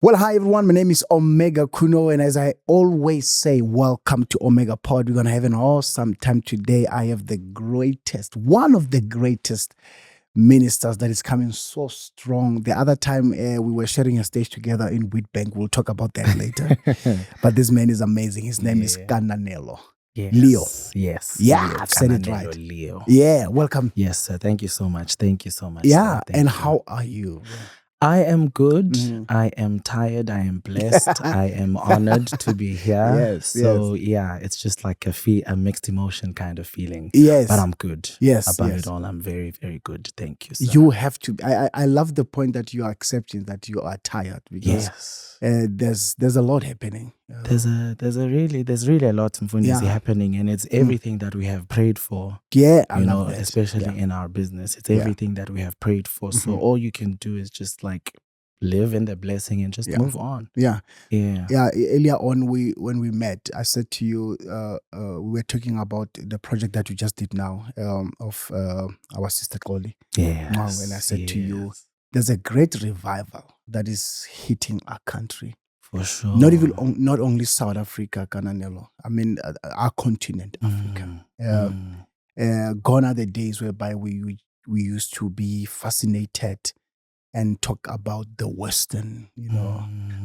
Well, hi everyone. My name is Omega Kuno, and as I always say, welcome to Omega Pod. We're gonna have an awesome time today. I have one of the greatest ministers that is coming so strong. The other time we were sharing a stage together in Wheatbank. We'll talk about that later. But this man is amazing. His name is Kananelo. Yes. Leeuw. Yes. Yeah, Leeuw, I've said it Kananelo, right. Leeuw. Yeah, welcome. Yes, sir. Thank you so much. Thank you so much. Yeah, sir. Thank and you. how are you? I am good. Mhm. I am tired. I am blessed. I am honored to be here. Yes, So yeah, it's just like a mixed emotion kind of feeling. Yes. But I'm good. Yes, About yes. it all, I'm very, very good. Thank you, sir. You have to. I love the point that you are accepting that you are tired because there's a lot happening. There's really a lot happening, and it's everything that we have prayed for. Yeah, I you love know, that. especially in our business. It's everything that we have prayed for. So all you can do is just like live in the blessing and just move on. Yeah. Yeah. Earlier on, when we met, I said to you, we were talking about the project that you just did now of our sister Koli. Yes. And I said to you, there's a great revival that is hitting our country. For sure. Not only South Africa, Kananelo. I mean, our continent, Africa. Gone are the days whereby we used to be fascinated and talk about the Western,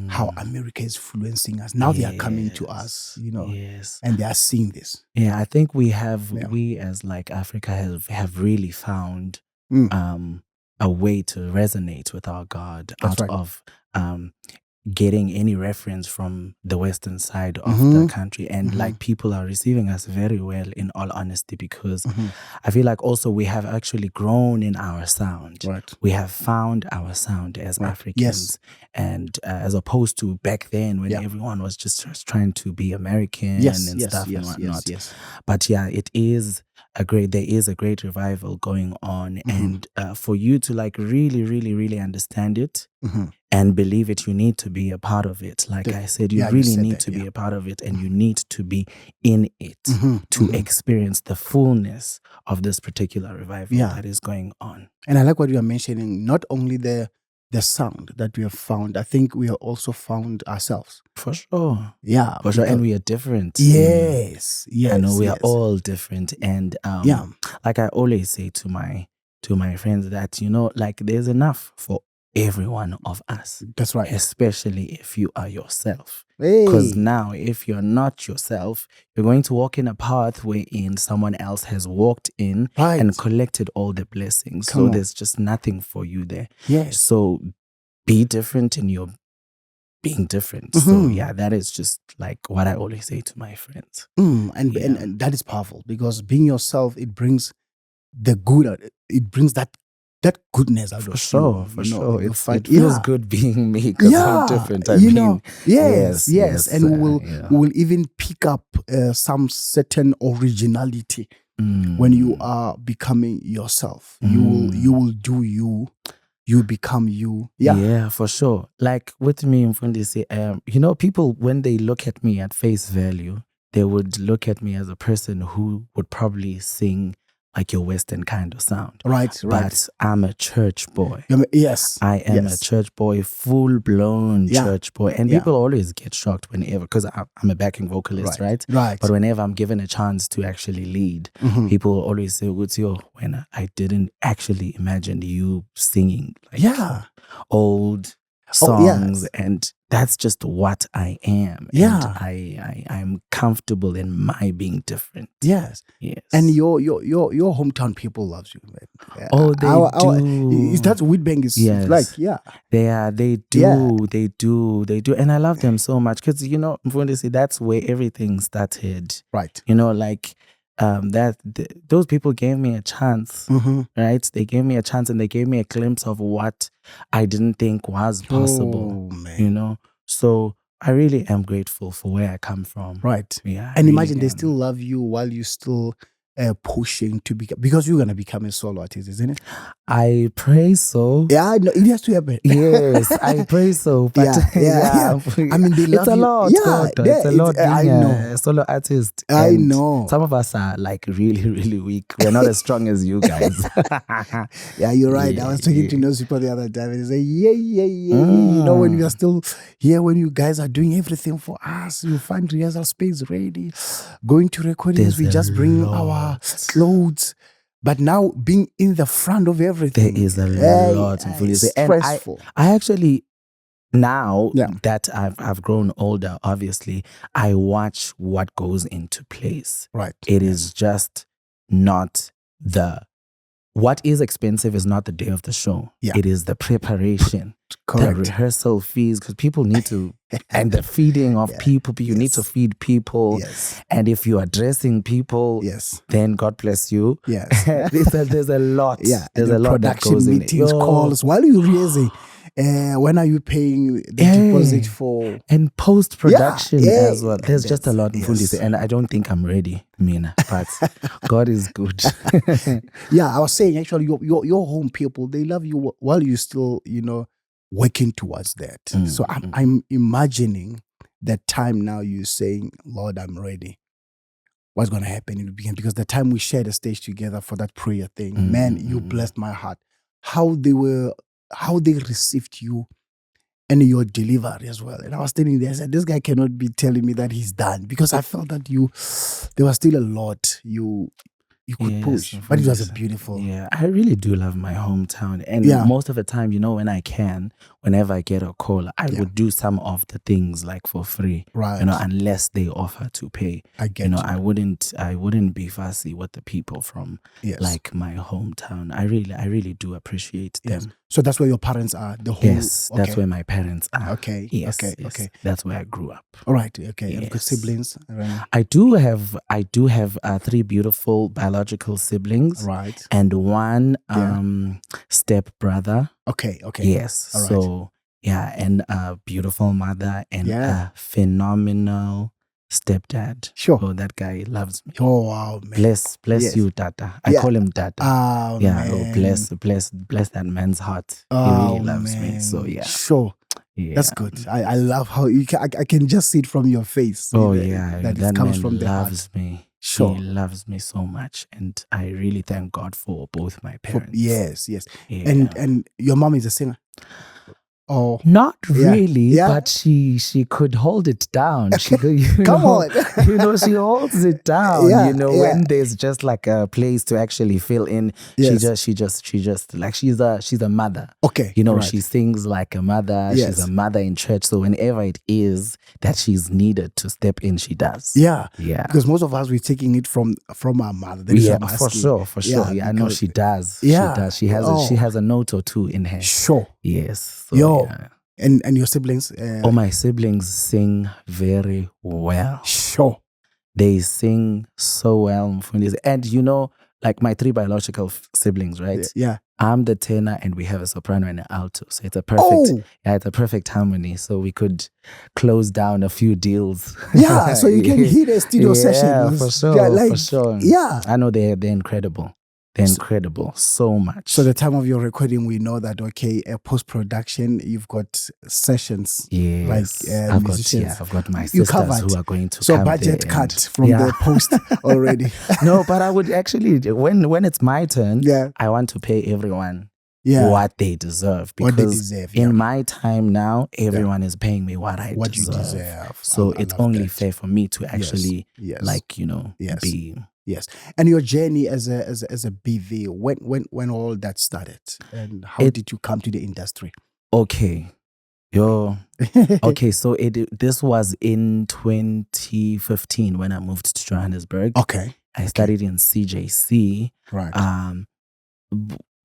how America is influencing us. Now they are coming to us, and they are seeing this. Yeah, I think we as like Africa have really found a way to resonate with our God of getting any reference from the Western side of the country. And like people are receiving us very well, in all honesty, because I feel like also we have actually grown in our sound. Right. We have found our sound as Africans. And as opposed to back then when everyone was just trying to be American and stuff and whatnot. But yeah, there is a great revival going on. And for you to like really, really, really understand it and believe it, you need to be a part of it. Like I said, you really need to be a part of it, and you need to be in it to experience the fullness of this particular revival that is going on. And I like what you are mentioning, not only the sound that we have found, I think we have also found ourselves. For sure. Yeah. For sure. And we are different. Yes. I know we are all different. And like I always say to my friends that, like there's enough for every one of us. That's right. Especially if you are yourself. Because now, if you're not yourself, you're going to walk in a path wherein someone else has walked in and collected all the blessings. So there's just nothing for you there. Yes. So be different in your being different. So yeah, that is just like what I always say to my friends. And that is powerful, because being yourself, it brings the good. It brings that goodness out of you. For sure. It feels good being me because I'm different. Yes. And we'll even pick up some certain originality when you are becoming yourself. You will do you. You become you. Yeah, for sure. Like with me, Mfundisi, people, when they look at me at face value, they would look at me as a person who would probably sing like your Western kind of sound. Right. But I'm a church boy. Yes. I am a church boy, full-blown church boy. And people always get shocked whenever, because I'm a backing vocalist, right? But whenever I'm given a chance to actually lead, people always say, when I didn't actually imagine you singing like old songs, and that's just what I am. And I'm comfortable in my being different. Yes. And your hometown people loves you, man. Oh, they do. Is that Wheatbank is like? They do. And I love them so much because Mfundisi, that's where everything started. Right. Those people gave me a chance, right? They gave me a chance, and they gave me a glimpse of what I didn't think was possible. So I really am grateful for where I come from. Right. Yeah. And imagine they still love you while you still pushing to become, because you're going to become a solo artist, isn't it? I pray so. Yeah, no, it has to happen. Yes, I pray so. But yeah. I mean, they love it's a you. lot. It's a lot being I know. a solo artist. I know. Some of us are like really, really weak. We're not as strong as you guys. Yeah, you're right. I was talking to those people the other time and they say, yeah. You know, when we are still here, when you guys are doing everything for us, you find rehearsal space ready, going to recordings, we just bring our clothes. But now being in the front of everything, there is a lot of stressful. And I actually, now that I've grown older, obviously, I watch what goes into place. Right. It is just not what is expensive is not the day of the show. Yeah. It is the preparation, correct, the rehearsal fees, because people need to, and the feeding of people. You need to feed people. Yes. And if you are dressing people, then God bless you. Yes. there's a lot. Yeah. There's a lot that goes in it. Meetings, calls, while you're rehearsing. When are you paying the deposit for? And post-production as well. There's just a lot. Yes. And I don't think I'm ready, Mina. But God is good. Yeah, I was saying actually your home people, they love you while you're still, working towards that. So I'm imagining that time now you're saying, Lord, I'm ready. What's going to happen in the beginning? Because the time we shared a stage together for that prayer thing, man, you blessed my heart. How they received you and your delivery as well. And I was standing there, I said, this guy cannot be telling me that he's done, because I felt that there was still a lot you could push. But it was a beautiful. Yeah, I really do love my hometown. And most of the time, whenever I get a call, I would do some of the things like for free. Right. Unless they offer to pay. I get you. I wouldn't be fussy with the people from like my hometown. I really do appreciate them. Yes. So that's where your parents are? Yes, that's where my parents are. Okay. Yes, okay. Yes. That's where I grew up. All right. Okay. Yes. You've got siblings? Right. I do have 3 beautiful biological siblings. Right. And one step brother. Okay. Yes. All right. So and a beautiful mother and a phenomenal stepdad. Sure. So that guy loves me. Oh wow, man. Bless you, Tata. I call him Tata. Oh, man. Oh, bless that man's heart. He really loves me. So Sure. Yeah. That's good. I love how I can just see it from your face. Oh that it comes from the heart. Loves me. Sure. He loves me so much, and I really thank God for both my parents. Yes. Yeah. And your mom is a singer? Oh, not really, but she could hold it down. She could, Come on, she holds it down. When there's just like a place to actually fill in, she just like she's a mother. Okay, she sings like a mother. Yes. She's a mother in church. So whenever it is that she's needed to step in, she does. Yeah. Because most of us we're taking it from our mother. For sure. Yeah, I know she does. Yeah, she does. She has a note or two in her. Sure. Yes. So, and your siblings? My siblings sing very well. Sure. They sing so well. And like my 3 biological siblings, right? Yeah. I'm the tenor and we have a soprano and an alto. So it's a perfect harmony. So we could close down a few deals. Yeah, so you can hit a studio session. Yeah, for sure. For sure. Yeah. I know they're incredible. They're incredible so much. So the time of your recording, we know that, post-production, you've got sessions. Yes. Like I've got my sisters who are going to so come budget cut from the post already. No, but I would actually, when it's my turn, I want to pay everyone what they deserve. Because in my time now, everyone is paying me what I deserve. You deserve. So it's only fair for me to actually, be... Yes, and your journey as a BV, when all that started, and how did you come to the industry? Okay, so this was in 2015 when I moved to Johannesburg. Okay, I studied in CJC. Right.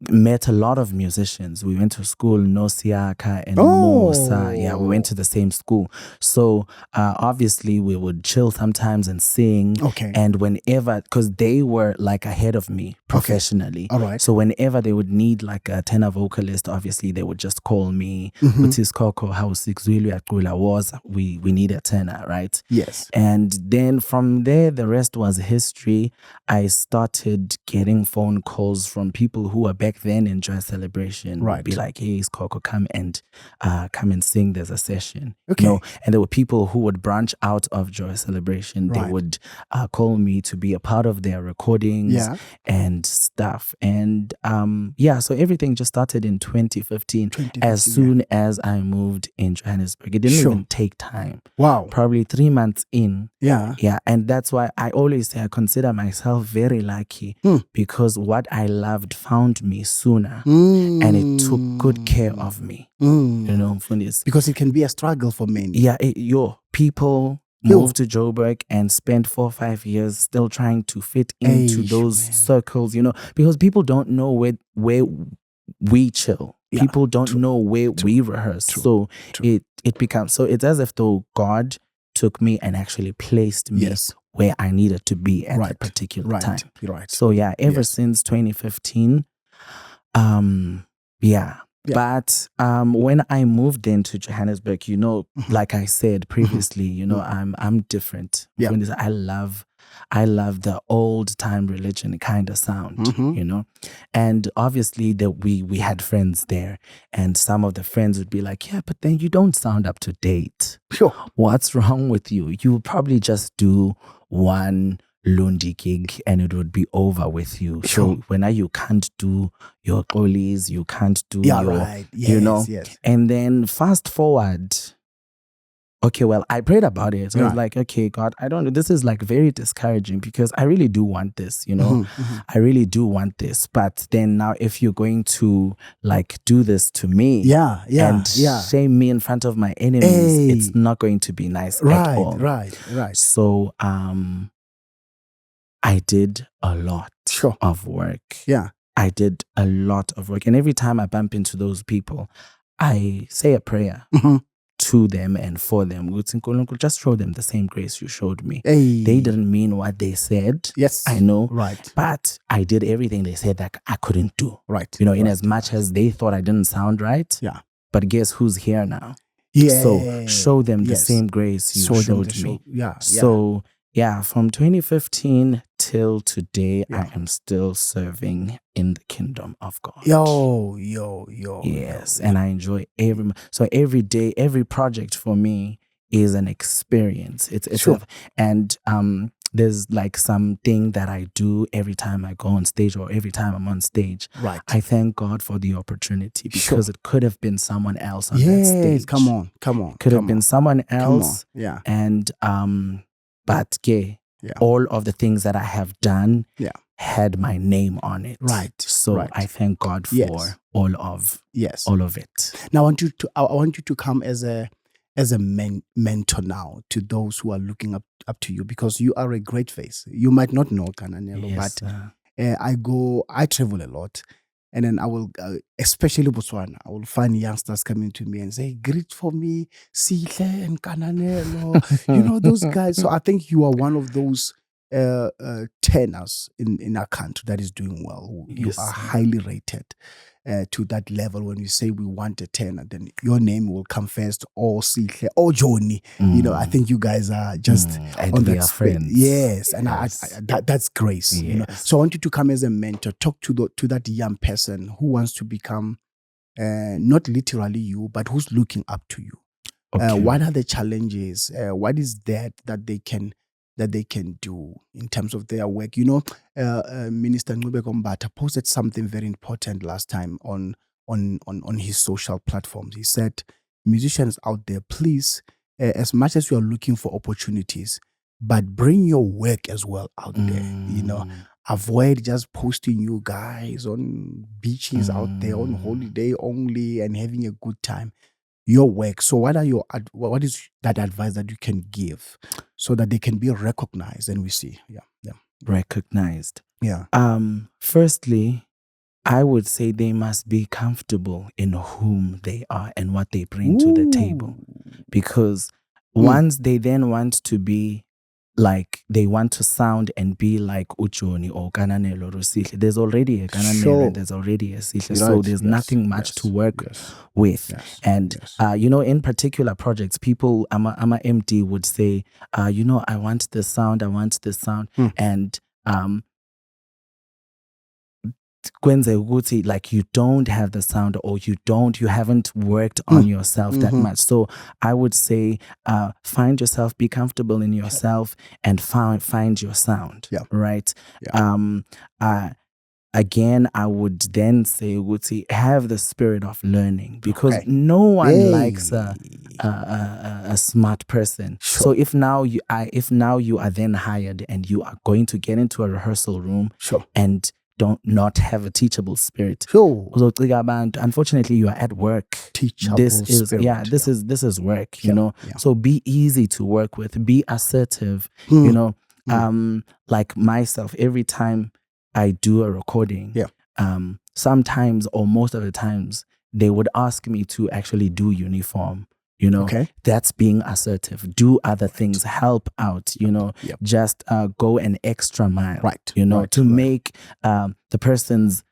Met a lot of musicians. We went to school, Nosiaka and Mosa. Yeah, we went to the same school. So obviously we would chill sometimes and sing. Okay. And whenever, because they were like ahead of me professionally. All right. So whenever they would need like a tenor vocalist, obviously they would just call me. Isikhali, how was we need a tenor, right? Yes. And then from there, the rest was history. I started getting phone calls from people who were back then in Joy Celebration. Right. Be like, hey, Isikhali, come and sing. There's a session. Okay. And there were people who would branch out of Joy Celebration. Right. They would call me to be a part of their recordings and stuff. And so everything just started in 2015 as soon as I moved in Johannesburg. It didn't even take time. Wow. Probably 3 months in. Yeah. Yeah. And that's why I always say I consider myself very lucky because what I loved found me sooner and it took good care of me. You know, because it can be a struggle for many. Yeah. People move to Joburg and spend 4 or 5 years still trying to fit into those circles, because people don't know where we chill. Yeah, people don't know where we rehearse. So it becomes, so it's as if though God took me and actually placed me where I needed to be at that particular time. Right. So ever since 2015, But when I moved into Johannesburg, like I said previously, I'm different. Yeah. I love the old time religion kind of sound, and obviously we had friends there, and some of the friends would be like, yeah, but then you don't sound up to date. Sure. What's wrong with you? You would probably just do one Lundi gig and it would be over with you. Sure. So when you can't do your goalies, you can't do right. Yes, yes. And then fast forward. Okay, well, I prayed about it. So I was like, okay, God, I don't know. This is like very discouraging because I really do want this, I really do want this. But then now if you're going to like do this to me and shame me in front of my enemies, it's not going to be nice at all. Right. So I did a lot of work. Yeah. I did a lot of work. And every time I bump into those people, I say a prayer to them and for them. Just show them the same grace you showed me. They didn't mean what they said. Yes. I know. Right. But I did everything they said that I couldn't do. Right. In as much as they thought I didn't sound right. Yeah. But guess who's here now? Yeah. So show them the same grace you showed me. Yeah. So from 2015 till today, I am still serving in the kingdom of God. Yo. Yes, and I enjoy every day, every project for me is an experience. It's there's like something that I do every time I go on stage or every time I'm on stage. Right. I thank God for the opportunity because it could have been someone else on that stage. Come on. Could have been someone else. Yeah. And but all of the things that I have done had my name on it. Right. So I thank God for all of it. Now I want you to come as a mentor now to those who are looking up to you, because you are a great face. You might not know Kananelo, but I travel a lot. And then I will, especially Botswana, I will find youngsters coming to me and say, greet for me, Sihle and Kananelo, those guys. So I think you are one of those tenors in our country that is doing well. You are highly rated to that level. When we say we want a tenor, then your name will come first, or Sihle, or Johnny. I think you guys are just on that friends. Yes, and that's grace. Yes. So I want you to come as a mentor, talk to that young person who wants to become not literally you, but who's looking up to you. Okay. What are the challenges? What is that they can do in terms of their work? Minister Ncube Kombata posted something very important last time on his social platforms. He said, musicians out there, please, as much as you are looking for opportunities, but bring your work as well out there. Avoid just posting you guys on beaches out there on holiday only and having a good time. Your work. So what is that advice that you can give so that they can be recognized and we see? Recognized. Yeah. Firstly, I would say they must be comfortable in whom they are and what they bring to the table. because once they then want to be like, they want to sound and be like Ujoni or Kananelo or Isikhali, there's already a Kananelo and there's already a Isikhali, so there's nothing much to work with. And you know, in particular projects, people, I'm a MD would say, you know, I want this sound, and like you don't have the sound, or you haven't worked on yourself that much. So I would say find yourself, be comfortable in yourself, and find your sound. Right. Again, I would then say, have the spirit of learning, because no one likes a smart person. So if now you are then hired and you are going to get into a rehearsal room and don't not have a teachable spirit. Unfortunately, you are at work. This is work, you know. So be easy to work with, be assertive, you know. Like myself, every time I do a recording, sometimes or most of the times they would ask me to actually do uniform. You know, that's being assertive. Do other things, help out, you know, just go an extra mile, you know, to make the person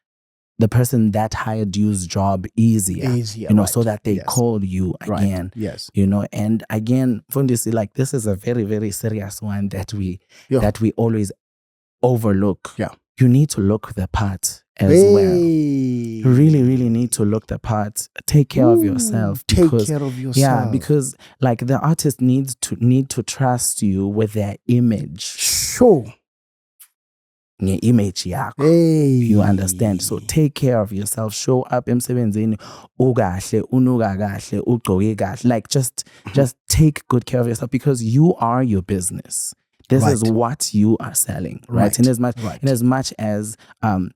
that hired you's job easier, you know, so that they call you again, you know. And again, Fundisi, like, this is a very, very serious one that we always overlook. You need to look the part as well. You really, really need to look the part. Take care of yourself. Yeah, because like the artist need to trust you with their image. Image yakho. You understand? So take care of yourself. Show up emsebenzini ukahle, unuka kahle, ugqoke kahle. Like just take good care of yourself, because you are your business. This is what you are selling, right? In as much as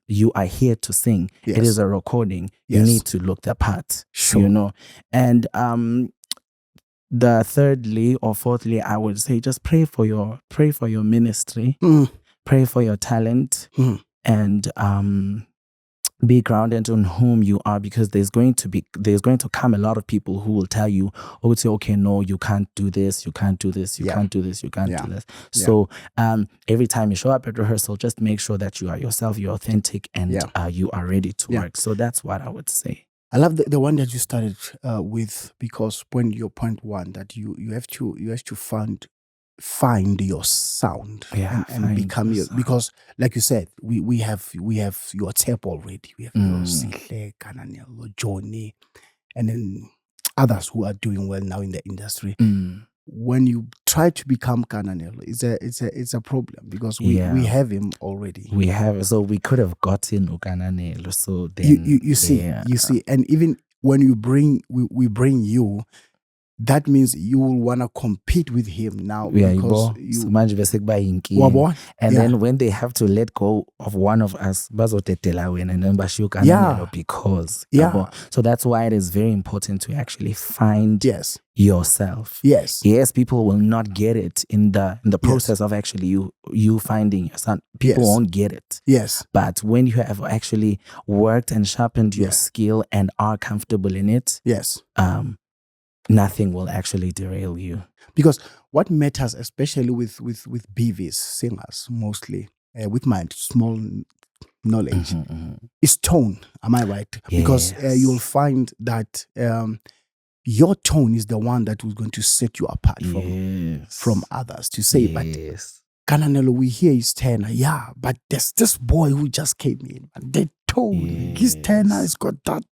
you are here to sing, it is a recording. You need to look the part, you know. And the thirdly or fourthly, I would say, just pray for your ministry, pray for your talent, and be grounded on whom you are, because there's going to come a lot of people who will tell you, okay, no, you can't do this, you can't do this, you can't do this, you can't do this. So every time you show up at rehearsal, just make sure that you are yourself, you're authentic, and you are ready to work. So that's what I would say. I love the one that you started with, because your point one, that you have to find your sound and become your, because like you said, we have your tape already. We have your Isikhali, Kananelo, Johnny, and then others who are doing well now in the industry. When you try to become Kananelo, it's a problem, because we have him already. We have, so we could have gotten Kananelo. So then you see, and even when we bring you, that means you will want to compete with him now, because and then when they have to let go of one of us, because so that's why it is very important to actually find yourself. Yes, people will not get it in the process of actually you finding your son. People won't get it. But when you have actually worked and sharpened your skill and are comfortable in it, nothing will actually derail you. Because what matters, especially with BVs, singers mostly, with my small knowledge, is tone. Am I right? Because you'll find that your tone is the one that was going to set you apart from others. To say, but Kananelo, we hear his tenor, but there's this boy who just came in, and they told his tenor has got that,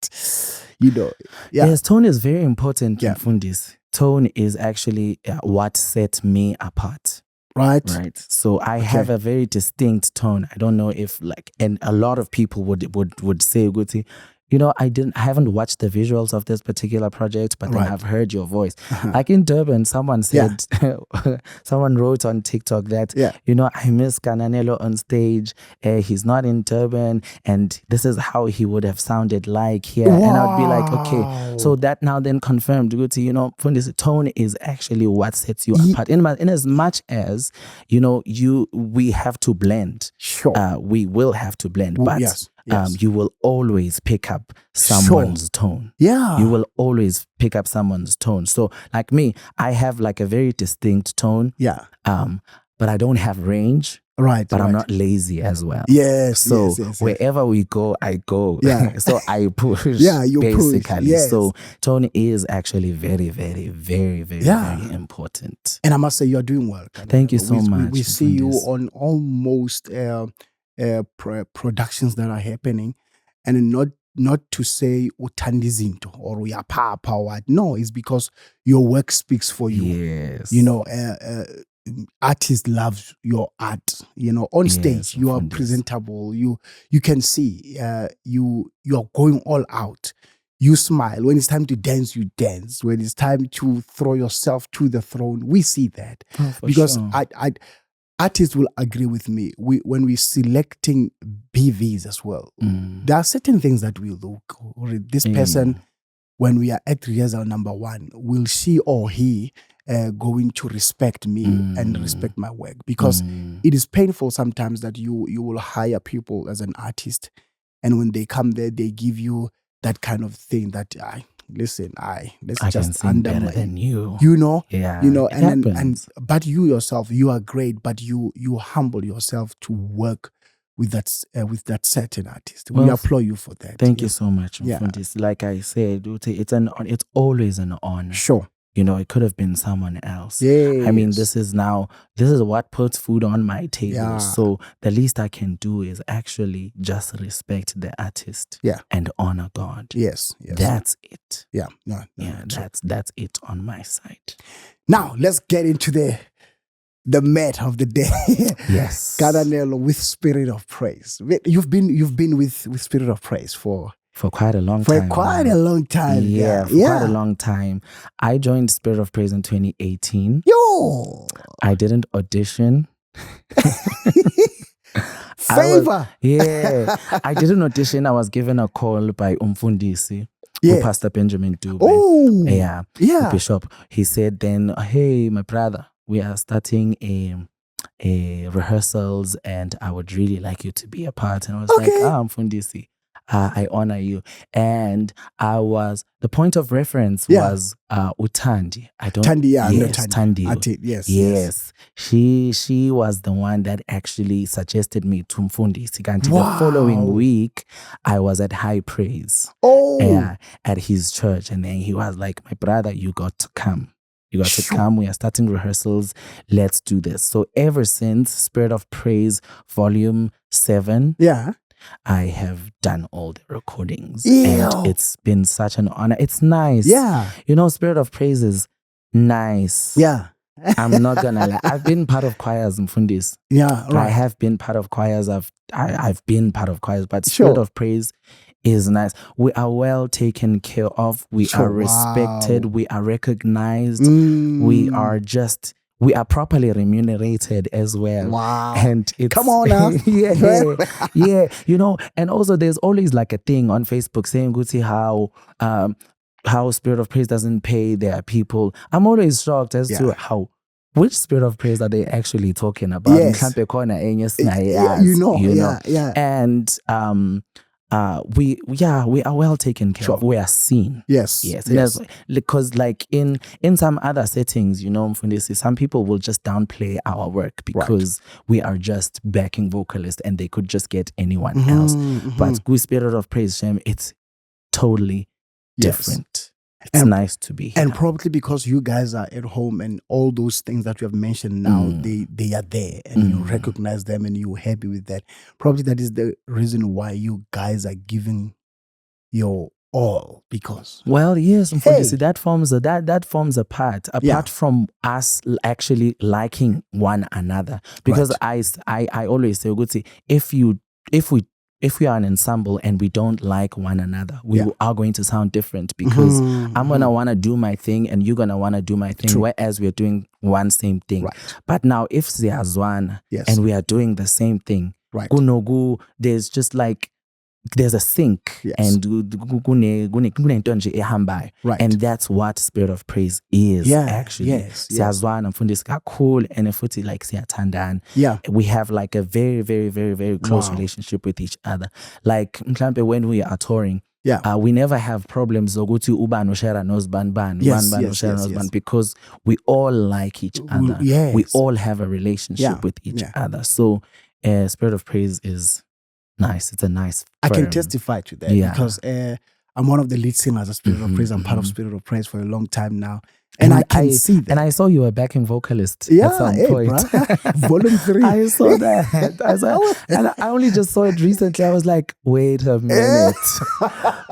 you know. Yes, tone is very important, Fundis. Tone is actually what set me apart. Right. So I have a very distinct tone. I don't know if and a lot of people would say, Guti, you know, I haven't watched the visuals of this particular project, but then I've heard your voice. Like in Durban, someone said, someone wrote on TikTok that, you know, I miss Kananelo on stage. He's not in Durban, and this is how he would have sounded like here. Wow. And I'd be like, okay, so that now then confirmed, you know, this tone is actually what sets you apart. In as much as, you know, we have to blend. Sure. We will have to blend, but you will always pick up someone's tone. Yeah. You will always pick up someone's tone. So like me, I have like a very distinct tone. Yeah. But I don't have range. Right. But I'm not lazy as well. Yes. So wherever we go, I go. Yeah. So I push. Yeah, you basically. Push. Yes. So tone is actually very, very, very, very, very important. And I must say, you're doing well. Thank you so much. We see you on almost productions that are happening, and not to say utandizinto or uyapapa or what. No, it's because your work speaks for you. Yes. You know, artists love your art. You know, on stage you are presentable. You can see you are going all out. You smile. When it's time to dance, you dance. When it's time to throw yourself to the throne, we see that. Because artists will agree with me. When we're selecting BVs as well, there are certain things that we look. This person, when we are at rehearsal number 1, will she or he going to respect me and respect my work? Because it is painful sometimes that you will hire people as an artist, and when they come there, they give you that kind of thing that let's just undermine better than you. You know, but you yourself, you are great, but you humble yourself to work with that certain artist. We applaud you for that. Thank you so much. Like I said, it's always an honor. Sure. You know, it could have been someone else. Yes. I mean, this is what puts food on my table. Yeah. So the least I can do is actually just respect the artist and honor God. Yes. That's it. Yeah. That's it on my side. Now, let's get into the mat of the day. Yes. Kananelo with Spirit of Praise. You've been with Spirit of Praise for quite a long time. For quite a long time. Yeah, quite a long time. I joined Spirit of Praise in 2018. Yo! I didn't audition. Favor! I didn't audition. I was given a call by Umfundisi, Pastor Benjamin Dube. Oh! Yeah. The bishop. He said then, hey, my brother, we are starting a rehearsals and I would really like you to be a part. And I was like, Umfundisi. I honor you. And the point of reference was Utandi. Tandi. Yes. She was the one that actually suggested me to Mfundisi. The following week, I was at High Praise at his church. And then he was like, my brother, you got to come. You got to come. We are starting rehearsals. Let's do this. So ever since Spirit of Praise Volume 7, I have done all the recordings. And it's been such an honor. It's nice. Yeah. You know, Spirit of Praise is nice. Yeah. I'm not gonna lie. I've been part of choirs, Mfundis. Yeah, right. I have been part of choirs. I've been part of choirs, but Spirit of Praise is nice. We are well taken care of. We are respected. We are recognized. We are properly remunerated as well. Wow. And it's, come on now. Yeah. You know, and also there's always like a thing on Facebook saying, go see how Spirit of Praise doesn't pay their people. I'm always shocked as to which Spirit of Praise are they actually talking about? Yes. You know. And we are well taken care of. We are seen. Yes. Because like in some other settings, you know, some people will just downplay our work because we are just backing vocalists and they could just get anyone else. But with Spirit of Praise, Shem, it's totally different. It's nice to be here. And probably because you guys are at home and all those things that you have mentioned now, they are there and you recognize them and you're happy with that. Probably that is the reason why you guys are giving your all, because... Well, yes, that forms a part. Apart from us actually liking one another. Because I always say, if we are an ensemble and we don't like one another, we are going to sound different because I'm going to want to do my thing and you're going to want to do my thing, whereas we're doing one same thing. Right. But now if Ziyazwana and we are doing the same thing, there's just like there's a sync, Yes. and kunento nje ehambayo. Right. And that's what Spirit of Praise is, actually. Yes. Siyazwana mfundisi kakhulu, and futhi like siyathandana. Yeah. We have like a very, very, very, very close relationship with each other. Like mhlambe when we are touring, we never have problems zokuthi ubani ushare nosban because we all like each other. Yes. We all have a relationship with each other. So Spirit of Praise is nice. It's a nice firm. I can testify to that because I'm one of the lead singers of Spirit of Praise. I'm part of Spirit of Praise for a long time now. And I can see that. And I saw you were a backing vocalist at some point. Volume 3. I saw that. And I only just saw it recently. I was like, wait a minute.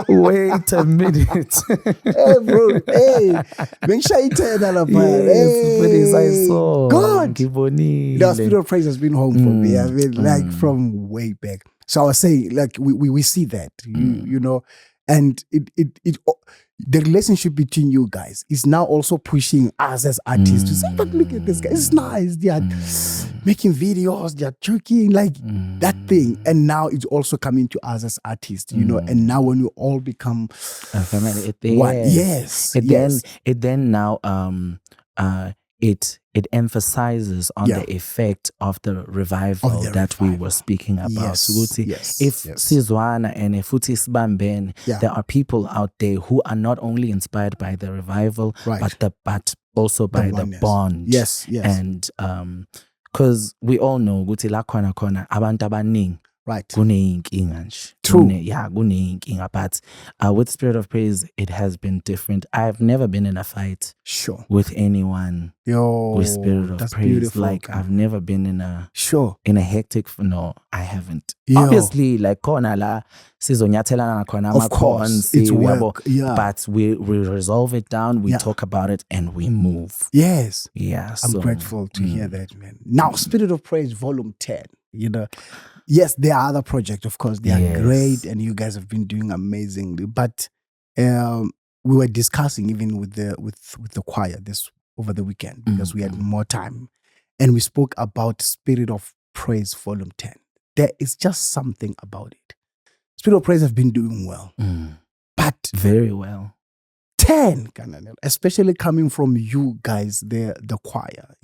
Wait a minute. Hey, bro. Hey. Make sure you tell that about it. I saw. God. The Spirit of Praise has been home for me. I mean, like from way back. So I was saying, like, we see that, you know, and it the relationship between you guys is now also pushing us as artists to say, but look at this guy, it's nice. They are making videos, they are joking, like that thing. And now it's also coming to us as artists, you know, and now when we all become a family, it emphasizes on the effect of the revival that we were speaking about. If Sizwana and Futhi Sibambene, there are people out there who are not only inspired by the revival, but also by the bond. Yes. And because we all know ukuthi la khona abantu abaningi. Right. True. But with Spirit of Praise, it has been different. I've never been in a fight with anyone with Spirit of Praise. Beautiful, like I've never been in a hectic. No, I haven't. Yo. Obviously, like kona la sizonyathelana khona course, it's work. But we resolve it down. We talk about it and we move. Yes. Yeah. I'm grateful to hear that, man. Now, Spirit of Praise, Volume 10. You know. Yes, there are other projects, of course. They are great, and you guys have been doing amazingly. But we were discussing even with the choir this over the weekend because we had more time, and we spoke about Spirit of Praise Volume 10. There is just something about it. Spirit of Praise have been doing well, but very well. 10, Kananelo, especially coming from you guys, the choir.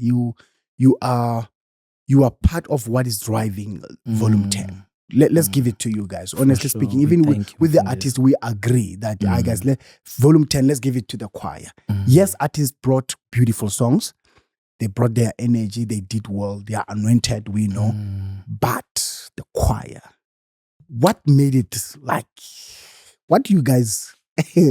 You are part of what is driving Volume 10. Let's give it to you guys. Honestly speaking, even with the artists, we agree that, guys, Volume 10, let's give it to the choir. Yes, artists brought beautiful songs. They brought their energy. They did well. They are anointed, we know. But the choir, what made it like, what do you guys...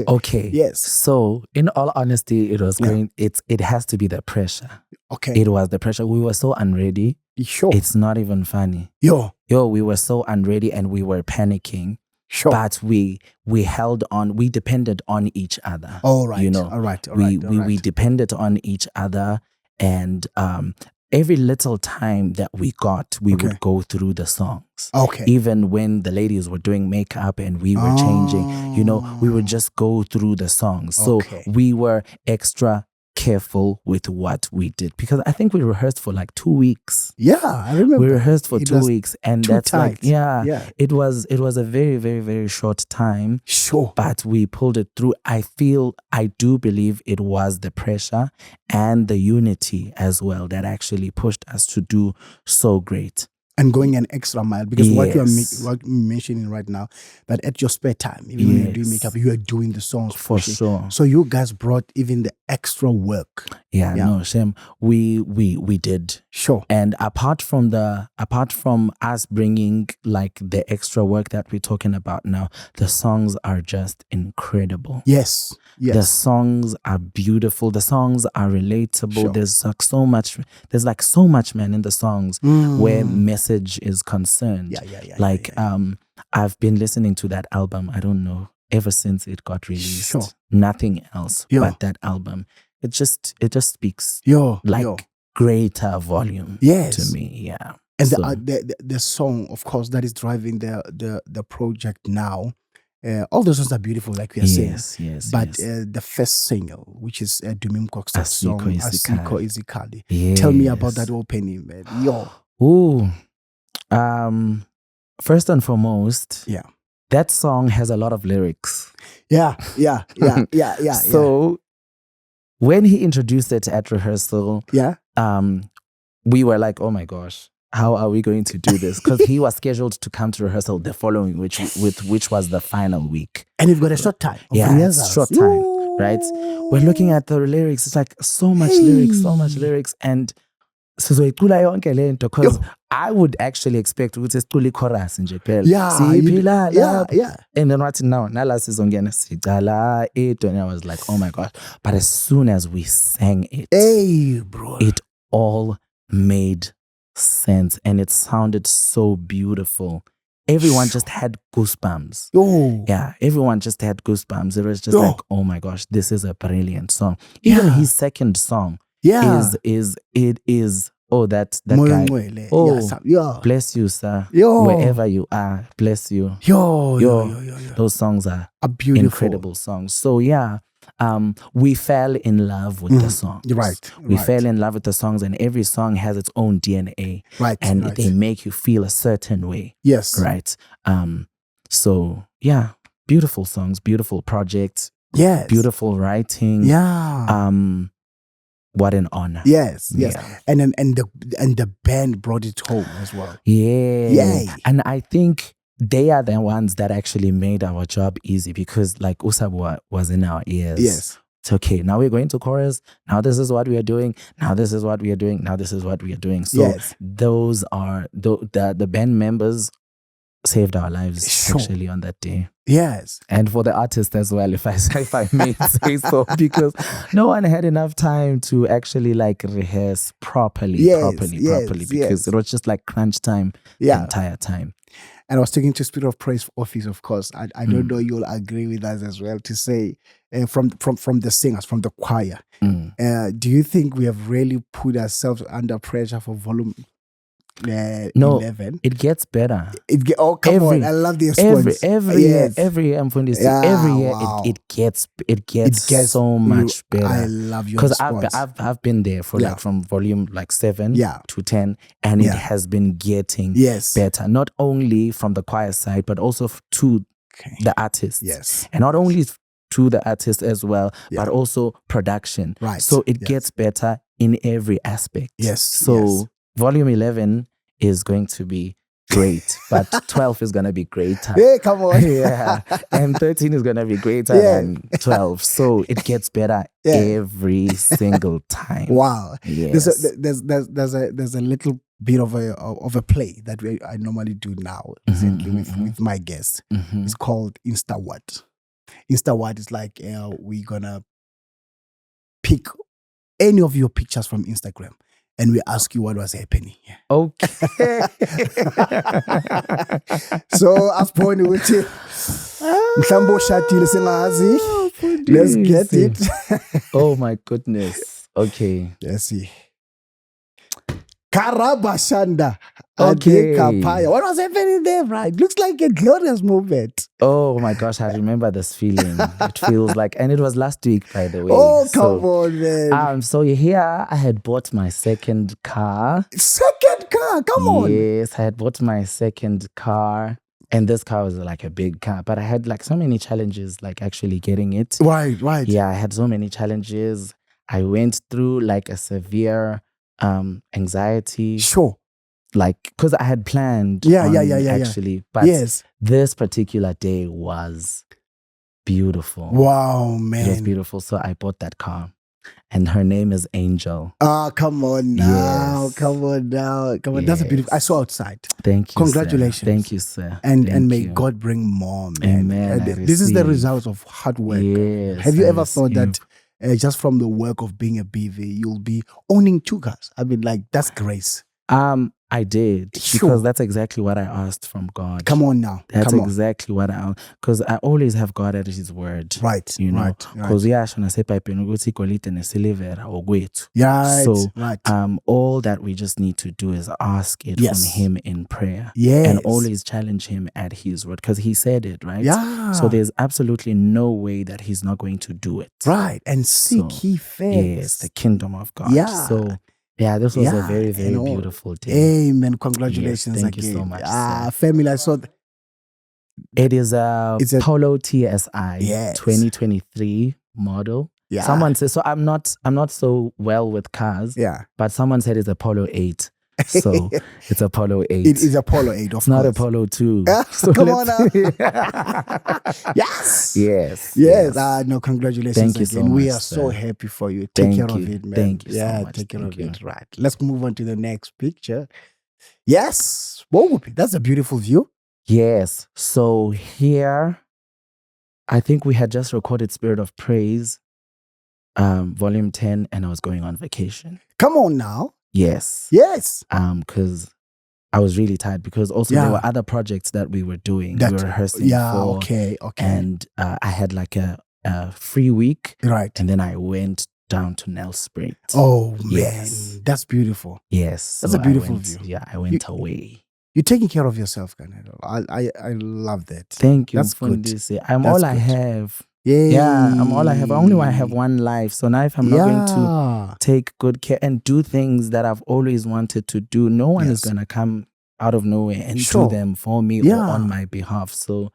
Okay. Yes. So, in all honesty, it was going. It has to be the pressure. Okay. It was the pressure. We were so unready. Sure. It's not even funny. Yo, we were so unready and we were panicking. Sure. But we held on. We depended on each other. All right. You know. All right. We depended on each other, and every little time that we got, we would go through the songs. Okay. Even when the ladies were doing makeup and we were changing, you know, we would just go through the songs. So we were extra careful with what we did because I think we rehearsed for like 2 weeks. Yeah, I remember. We rehearsed for 2 weeks, and that's tight. Like, it was a very, very, very short time. Sure. But we pulled it through. I do believe it was the pressure and the unity as well that actually pushed us to do so great. And going an extra mile because what you're mentioning right now, that at your spare time, even when you're doing makeup, you are doing the songs for sure. So you guys brought even the extra work. No, Shem, we did. Sure. And apart from us bringing like the extra work that we're talking about now, the songs are just incredible. Yes. The songs are beautiful. The songs are relatable. Sure. There's like so much, man, in the songs where message is concerned. I've been listening to that album, I don't know, ever since it got released. Sure. Nothing else but that album. It just speaks greater volume to me. Yeah. And the song, of course, that is driving the project now. All the songs are beautiful, like we are saying. Yes. But the first single, which is Dumim Cox's song, Asikho, Isikhali. Yes. Tell me about that opening, man. Yo. Ooh. First and foremost, that song has a lot of lyrics. Yeah. So when he introduced it at rehearsal, we were like, oh my gosh, how are we going to do this? Because he was scheduled to come to rehearsal the following, which was the final week. And you've got a short time. Short time, right? We're looking at the lyrics. It's like so much lyrics. And sizoyicula yonke le nto, because I would actually expect ukuthi sicule chorus nje phela. Yeah. And then what now? Nala sizongena sicala it, and I was like, oh my gosh. But as soon as we sang it, bro, it all made sense and it sounded so beautiful. Everyone just had goosebumps. Yeah, everyone just had goosebumps. It was just like, oh my gosh, this is a brilliant song. Even his second song is that guy. Bless you, sir. Wherever you are, bless you. Those songs are beautiful, incredible songs. So yeah, we fell in love with the songs. We fell in love with the songs, and every song has its own DNA. And they make you feel a certain way. Yes. Right. So yeah, beautiful songs, beautiful projects. Yes. Beautiful writing. Yeah. What an honor. Yes. Yeah. And the band brought it home as well. Yeah. Yay. And I think they are the ones that actually made our job easy, because like Usabu was in our ears. Yes. It's okay. Now we're going to chorus. Now this is what we are doing. Now this is what we are doing. Now this is what we are doing. So those are the band members saved our lives actually on that day. Yes. And for the artist as well, if I may say so, because no one had enough time to actually like rehearse properly, because it was just like crunch time the entire time. And I was talking to Spirit of Praise office, of course. I don't know you'll agree with us as well to say from the singers, from the choir. Do you think we have really put ourselves under pressure for volume 11? It gets better. Come on! I love the response. Every year, every year it gets so much better. I love your response. Because I've been there for like from volume like 7 to 10, and it has been getting better. Not only from the choir side, but also to the artists. Yes, and not only to the artists as well, but also production. Right. So it gets better in every aspect. Yes. So. Volume 11 is going to be great, but 12 is going to be greater. Hey, come on. Yeah. And 13 is going to be greater than 12. So it gets better every single time. Wow. Yes. There's a little bit of a play that I normally do now with my guests. It's called InstaWhat. InstaWhat is like we're going to pick any of your pictures from Instagram, and we ask you what was happening. Okay. So after ukuthi mhlambo shatile sengazi. Let's get it. Oh my goodness. Okay. Let's see. Karabashanda. Okay. What was happening there, right? Looks like a glorious moment. Oh my gosh, I remember this feeling. It feels like, and it was last week, by the way. Oh, come on, man. So here I had bought my second car. Second car? Come on. Yes, I had bought my second car. And this car was like a big car, but I had like so many challenges, like actually getting it. Right. Yeah, I had so many challenges. I went through like a severe anxiety. Sure. Like, because I had planned actually. But this particular day was beautiful. Wow, man. It was beautiful. So I bought that car. And her name is Angel. Come on now. Yes. Come on now. Yes. That's a beautiful. I saw outside. Thank you. Congratulations. Sir. Thank you, sir. And may God bring more, man. Amen. This is the result of hard work. Yes, have you ever thought that just from the work of being a BV, you'll be owning 2 cars? I mean, like, that's grace. I did, because that's exactly what I asked from God. Come on now. That's exactly what because I always have God at His word. Right. You know, because so all that we just need to do is ask it from Him in prayer. And always challenge Him at His word, because He said it, right? Yeah. So there's absolutely no way that He's not going to do it. Right. And seek He first. Yes, the kingdom of God. Yeah. So yeah, this was a very, very beautiful day. Amen. Congratulations Thank again. you so much. Family, I saw It is a Polo TSI 2023 model. Yeah. Someone says, so I'm not so well with cars. Yeah. But someone said it's a Polo 8. So it's a Polo 8. It is a Polo 8, of course. It's not a Polo 2. So come on now. Yes. No, congratulations. Thank you so much. We are so happy for you. Take care of it, man. Thank you so much. Take care of it. Right. Let's move on to the next picture. Yes. Whoa, that's a beautiful view. Yes. So here, I think we had just recorded Spirit of Praise, volume 10, and I was going on vacation. Come on now. Yes. Because I was really tired, because also there were other projects that we were doing. We were rehearsing for. Okay. And I had like a free week. Right. And then I went down to Nelspruit. Oh, man. That's beautiful. Yes. That's a beautiful view. Yeah, I went away. You're taking care of yourself, Kananelo. I love that. Thank you. That's good. I'm all I have. Yay. Yeah, I'm all I have. I only have one life. So now if I'm not going to take good care and do things that I've always wanted to do, no one is going to come out of nowhere and do them for me or on my behalf. So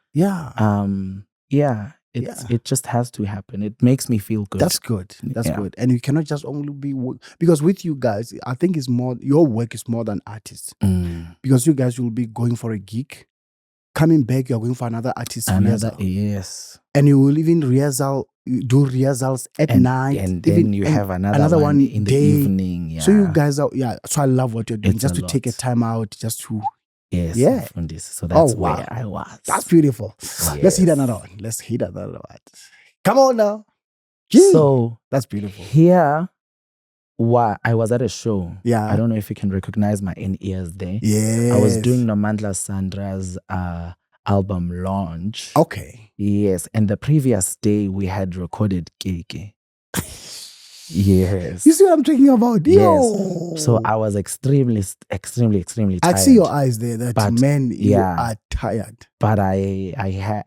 it just has to happen. It makes me feel good. That's good. That's good. And you cannot just only be because with you guys, I think it's more, your work is more than artists. Because you guys will be going for a gig, coming back, you're going for another artist rehearsal. Yes. And you will even do rehearsals at night. And then you have another one in the evening. Yeah. So you guys are, so I love what you're doing. Just to take a time out, just to. Yes. Yeah. So that's where I was. That's beautiful. Yes. Let's hit another one. Come on now. Gee. So that's beautiful. Here, I was at a show. Yeah. I don't know if you can recognize my in-ears there. Yes. I was doing Nomandla Sandra's album launch. Okay. Yes. And the previous day we had recorded Keke. Yes. You see what I'm talking about? Yes. Yo. So I was extremely tired. I see your eyes there. You are tired. But I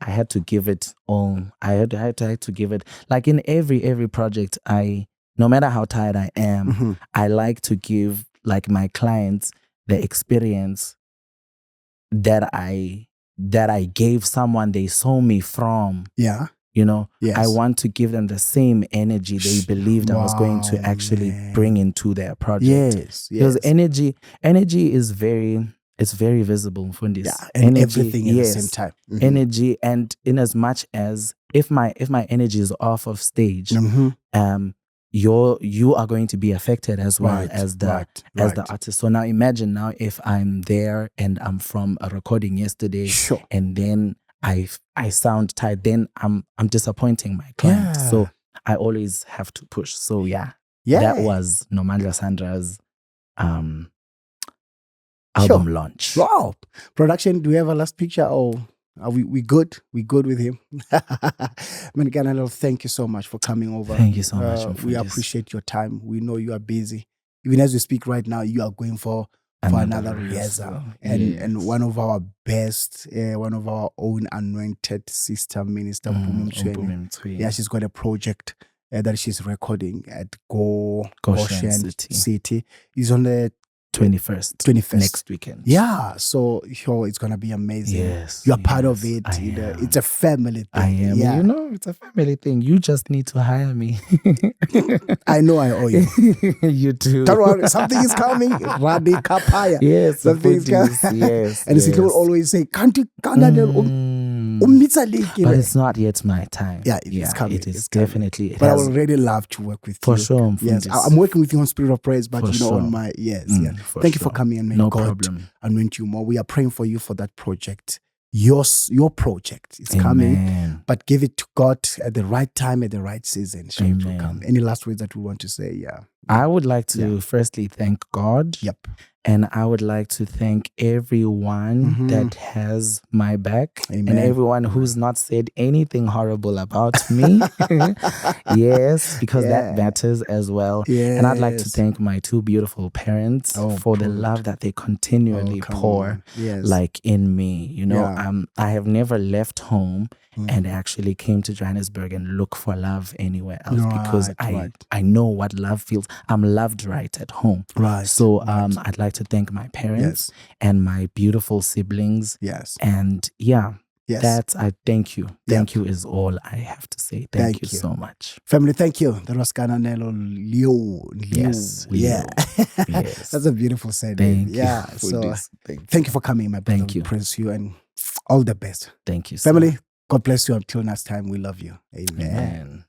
had to give it all. I had to give it. Like in every project, no matter how tired I am, I like to give like my clients the experience that I gave someone they saw me from. Yeah. You know, I want to give them the same energy they believed I was going to actually bring into their project. Yes. Because energy is very visible from this. Yeah, and energy, everything at the same time. Energy, and in as much as if my energy is off of stage, you are going to be affected as well as the artist. So now imagine if I'm there and I'm from a recording yesterday, and then I sound tired, then I'm disappointing my client. Yeah. So I always have to push. So that was Nomandla Sandra's album launch. Wow. Production, do we have a last picture or are we good? We good with him? Kananelo, thank you so much for coming over. Thank you so much. We appreciate your time. We know you are busy. Even as we speak right now, you are going for another rehearsal. And one of our best, one of our own anointed sister minister, she's got a project that she's recording at Goshen City. It's on the 21st next weekend. Yeah, so it's gonna be amazing. Yes, you're part of it. It's a family thing. I am. Yeah. It's a family thing. You just need to hire me. I know I owe you. You too. Don't worry, something is coming. Radi Kapaya. Yes, something is coming. Yes. And Isikhali will always say, "Can't you but it's not yet my time. Yeah, it's coming. It is definitely. But I would really love to work with you. For sure. Yes, I'm working with you on Spirit of Praise, but on my Thank you for coming, and may God problem. Anoint you more. We are praying for you for that project. Your project is coming, but give it to God at the right time, at the right season. So it will come. Any last words that we want to say? Yeah. I would like to firstly thank God. Yep. And I would like to thank everyone that has my back. Amen. And everyone who's not said anything horrible about me. Yes, because that matters as well. Yes. And I'd like to thank my two beautiful parents for the love that they continually pour in me. I have never left home and actually came to Johannesburg and look for love anywhere else because I know what love feels. I'm loved right at home. Right. So I'd like to thank my parents and my beautiful siblings. Yes. And That's I thank you. Thank you is all I have to say. Thank you so much. Family, thank you. That was Kananelo Leeuw. Yes, yeah. Yes. That's a beautiful surname. Thank you for so this. Thank you for coming, my brother. Thank you. Praise you and all the best. Thank you, Family, sir. God bless you. Until next time, we love you. Amen.